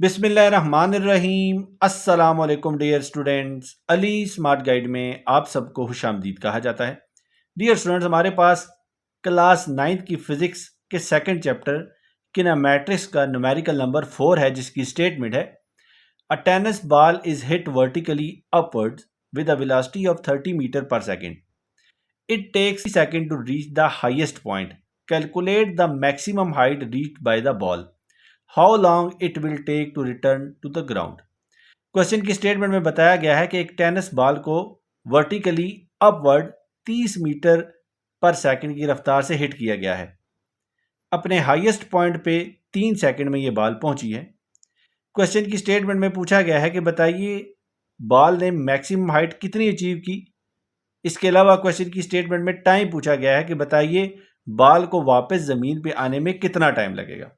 बिस्मिल्लाहिर्रहमानिर्रहीम। अस्सलाम वालेकुम dear students. Ali smart guide में आप सबको खुशामदीद कहा जाता है। डियर स्टूडेंट्स, हमारे पास क्लास 9th की फिजिक्स के सेकंड चैप्टर किनेमैट्रिक्स का न्यूमेरिकल नंबर 4 है, जिसकी स्टेटमेंट है a tennis ball is hit vertically upwards with a velocity of 30 metre per second. It takes second to reach the highest point. Calculate the maximum height reached by the ball. How long it will take to return to the ground. Question की statement में बताया गया है कि एक tennis ball को vertically upward 30 metre per second की रफ्तार से हिट किया गया है। अपने हाईएस्ट पॉइंट पे 3 सेकंड में ये बॉल पहुंची है। क्वेश्चन की स्टेटमेंट में पूछा गया है कि बताइए बॉल ने मैक्सिमम हाइट कितनी अचीव की। इसके अलावा क्वेश्चन की स्टेटमेंट में टाइम पूछा गया है कि बताइए बॉल को वापस ज़मीन पे आने में कितना टाइम लगेगा।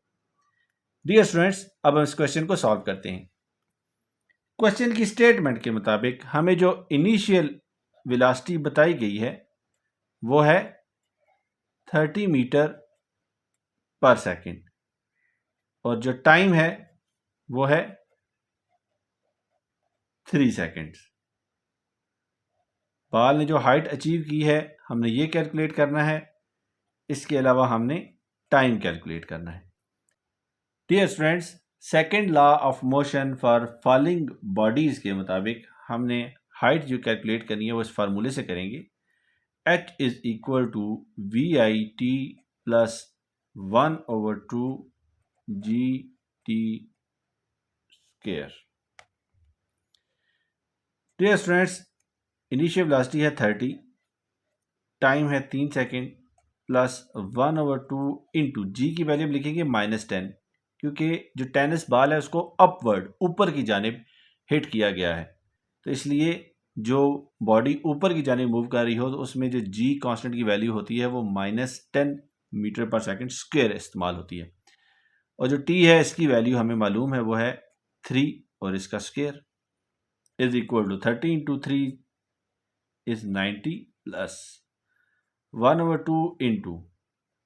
डियर स्टूडेंट्स, अब हम इस क्वेश्चन को सॉल्व करते हैं। क्वेश्चन की स्टेटमेंट के मुताबिक हमें जो इनिशियल वेलोसिटी बताई गई है वो है 30 मीटर पर सेकंड और जो टाइम है वो है 3 सेकंड्स। बॉल ने जो हाइट अचीव की है हमने ये कैलकुलेट करना है। इसके अलावा हमने टाइम कैलकुलेट करना है। Dear students, second law of motion for falling bodies के मुताबिक हमने हाइट जो कैलकुलेट करनी है वो इस फार्मूले से करेंगे। H is equal to v i t plus 1/2 g t square. Dear students, initial velocity है 30, टाइम है 3 सेकेंड प्लस 1/2 इंटू जी की वैल्यू लिखेंगे -10, क्योंकि जो टेनिस बॉल है उसको अपवर्ड ऊपर की जानिब हिट किया गया है, तो इसलिए जो बॉडी ऊपर की जानिब मूव कर रही हो तो उसमें जो जी कांस्टेंट की वैल्यू होती है वो -10 मीटर पर सेकंड स्क्वायर इस्तेमाल होती है। और जो टी है इसकी वैल्यू हमें मालूम है वो है 3 और इसका square is equal to 30 into 3 is 90 plus 1/2 into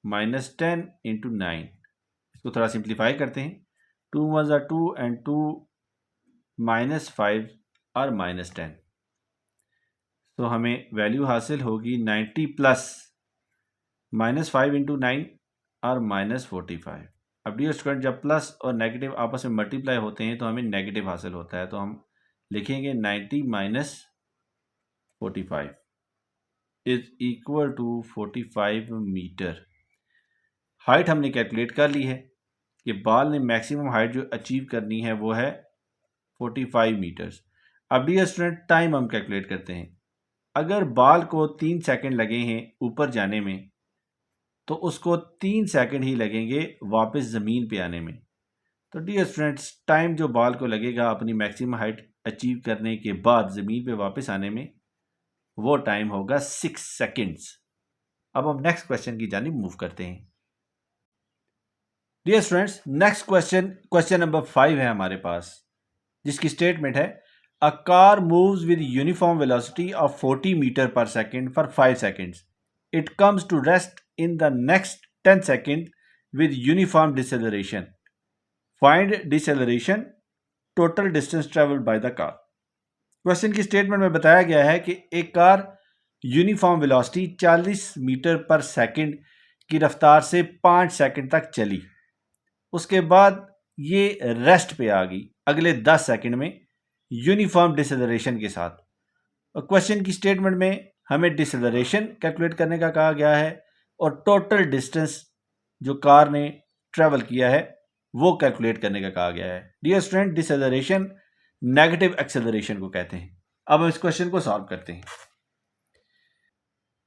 -10 into 9। इसको थोड़ा सिंप्लीफाई करते हैं। 2 वन ज़ा 2 एंड 2 -5 और -10, तो हमें वैल्यू हासिल होगी 90 प्लस -5 इंटू 9 और -45। अब डियर स्टूडेंट, जब प्लस और नेगेटिव आपस में मल्टीप्लाई होते हैं तो हमें नेगेटिव हासिल होता है, तो हम लिखेंगे 90 minus 45 is equal to 45 metre. Height हमने कैलकुलेट कर ली है कि बॉल ने मैक्सिमम हाइट जो अचीव करनी है वो है 45 मीटर्स। अब डियर स्टूडेंट, टाइम हम कैलकुलेट करते हैं। अगर बॉल को 3 सेकंड लगे हैं ऊपर जाने में तो उसको 3 सेकंड ही लगेंगे वापस ज़मीन पे आने में। तो डियर स्टूडेंट्स, टाइम जो बॉल को लगेगा अपनी मैक्सिमम हाइट अचीव करने के बाद ज़मीन पे वापस आने में वो टाइम होगा 6 सेकंड्स। अब हम नेक्स्ट क्वेश्चन की जानिब मूव करते हैं। Dear students, next question number 5 है हमारे पास, जिसकी स्टेटमेंट है a car moves with uniform velocity of 40 metre per second for 5 seconds. It comes to rest in the next 10 second with uniform deceleration. Find deceleration, total distance travelled by the car. Question की statement में बताया गया है कि एक car uniform velocity 40 metre per second की रफ्तार से 5 सेकंड तक चली। उसके बाद ये रेस्ट पे आ गई अगले 10 सेकंड में यूनिफॉर्म डिसेलरेशन के साथ। और क्वेश्चन की स्टेटमेंट में हमें डिसेलरेशन कैलकुलेट करने का कहा गया है और टोटल डिस्टेंस जो कार ने ट्रेवल किया है वो कैलकुलेट करने का कहा गया है। Dear student, deceleration negative acceleration को कहते हैं। अब हम इस क्वेश्चन को सॉल्व करते हैं।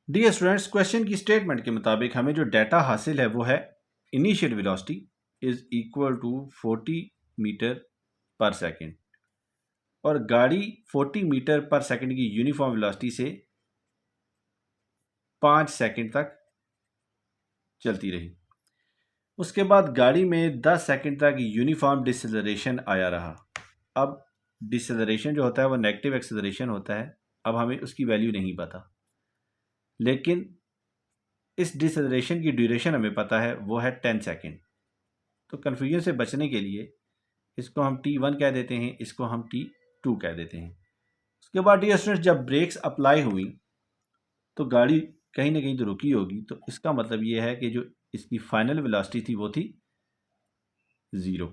डियर स्टूडेंट्स, क्वेश्चन की स्टेटमेंट के मुताबिक हमें जो डाटा हासिल है वो है initial velocity is equal to 40 metre per second और गाड़ी 40 मीटर पर सेकेंड की यूनिफॉर्म वेलोसिटी से 5 सेकेंड तक चलती रही। उसके बाद गाड़ी में 10 सेकेंड तक यूनिफॉर्म डिसेलरेशन आया रहा। अब डिसेलरेशन जो होता है वो नेगेटिव एक्सेलरेशन होता है। अब हमें उसकी वैल्यू नहीं पता, लेकिन इस डिसेलरेशन की ड्यूरेशन हमें पता है वो है 10 सेकेंड। तो कन्फ्यूजन से बचने के लिए इसको हम T1 कह देते हैं, इसको हम T2 कह देते हैं। उसके बाद डियर स्टूडेंट्स जब ब्रेक्स अप्लाई हुई तो गाड़ी कहीं ना कहीं तो रुकी होगी, तो इसका मतलब ये है कि जो इसकी फाइनल वेलोसिटी थी वो थी 0।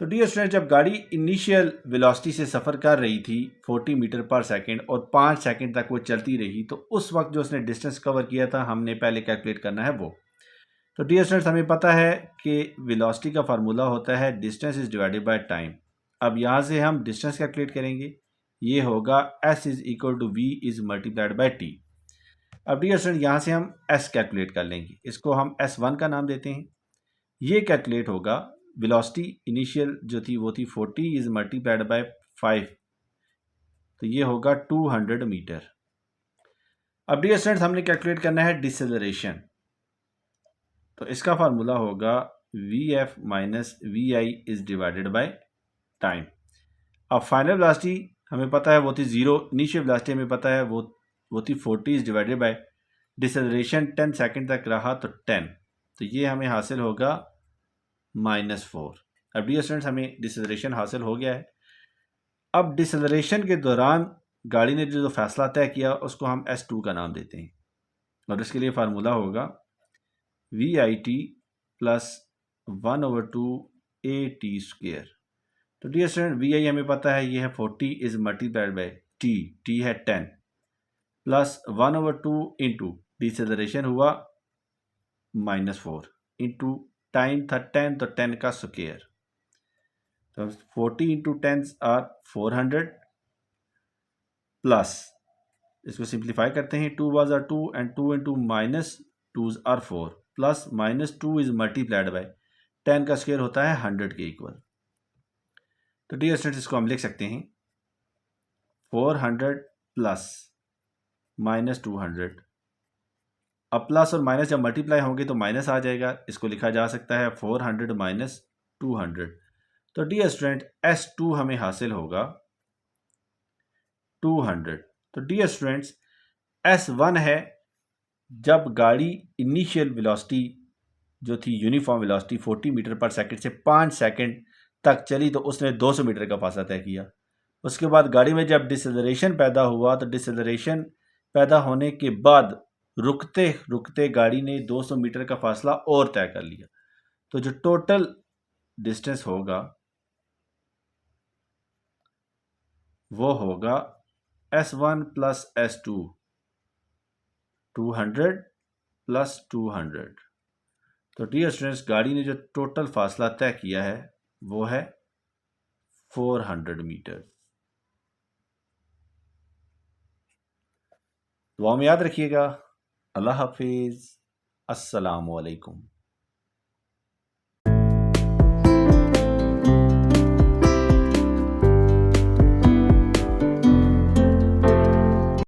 तो डियर स्टूडेंट जब गाड़ी इनिशियल वेलोसिटी से सफ़र कर रही थी 40 मीटर पर सेकंड और 5 सेकंड तक वो चलती रही, तो उस वक्त जो उसने डिस्टेंस कवर किया था हमने पहले कैलकुलेट करना है वो। तो डियर स्टूडेंट्स हमें पता है कि वेलोसिटी का फार्मूला होता है distance is divided by time. अब यहाँ से हम डिस्टेंस कैलकुलेट करेंगे, ये होगा s is equal to v is multiplied by t। अब डियर स्टूडेंट यहाँ से हम s कैलकुलेट कर लेंगे, इसको हम s1 का नाम देते हैं। ये कैलकुलेट होगा, वेलोसिटी इनिशियल जो थी वो थी 40 इज मल्टीप्लाइड बाय 5, तो ये होगा 200 मीटर। अब डियर स्टूडेंट्स हमने कैलकुलेट करना है डिसेलरेशन, तो इसका फार्मूला होगा vf minus v i is divided by time. अब फाइनल वेलोसिटी हमें पता है वो थी 0, इनिशियल वेलोसिटी हमें पता है वो थी 40 is divided bye deceleration 10 second तक रहा तो 10, तो ये हमें हासिल होगा -4। अब डियर स्टूडेंट्स हमें डिसेलरेशन हासिल हो गया है। अब डिसेलरेशन के दौरान गाड़ी ने जो फैसला तय किया उसको हम S2 का नाम देते हैं, और इसके लिए फार्मूला होगा we i t plus 1/2 AT²। तो डियर स्टूडेंट वी आई हमें पता है ये है 40 इज मल्टीप्लाइड बाय टी है 10 प्लस 1/2 इंटू डिसेलरेशन हुआ -4 इंटू टाइम था 10, तो 10 का स्क्वायर, तो 40 इंटू 10 आर 400 प्लस इसको सिंप्लीफाई करते हैं, 2 was are 2 and 2 into -2 are 4 plus -2 is multiplied by 10 का स्क्वायर होता है 100 के इक्वल। तो डियर स्टूडेंट्स इसको हम लिख सकते हैं 400 प्लस -200। अब प्लस और माइनस जब मल्टीप्लाई होंगे तो माइनस आ जाएगा, इसको लिखा जा सकता है 400 माइनस 200। तो डियर स्टूडेंट S2 हमें हासिल होगा 200। तो डियर स्टूडेंट्स S1 है जब गाड़ी इनिशियल वेलोसिटी जो थी uniform velocity 40 metre per second से 5 सेकंड तक चली, तो उसने 200 मीटर का फासला तय किया। उसके बाद गाड़ी में जब डिसेलरेशन पैदा हुआ तो डिसेलरेशन पैदा होने के बाद रुकते रुकते गाड़ी ने 200 मीटर का फासला और तय कर लिया। तो जो टोटल डिस्टेंस होगा वो होगा S1 प्लस S2 200 प्लस 200। तो डियर स्टूडेंट्स गाड़ी ने जो टोटल फासला तय किया है वो है 400 मीटर। दुआ में याद रखिएगा। अल्लाह हाफिज़। अस्सलामु अलैकुम।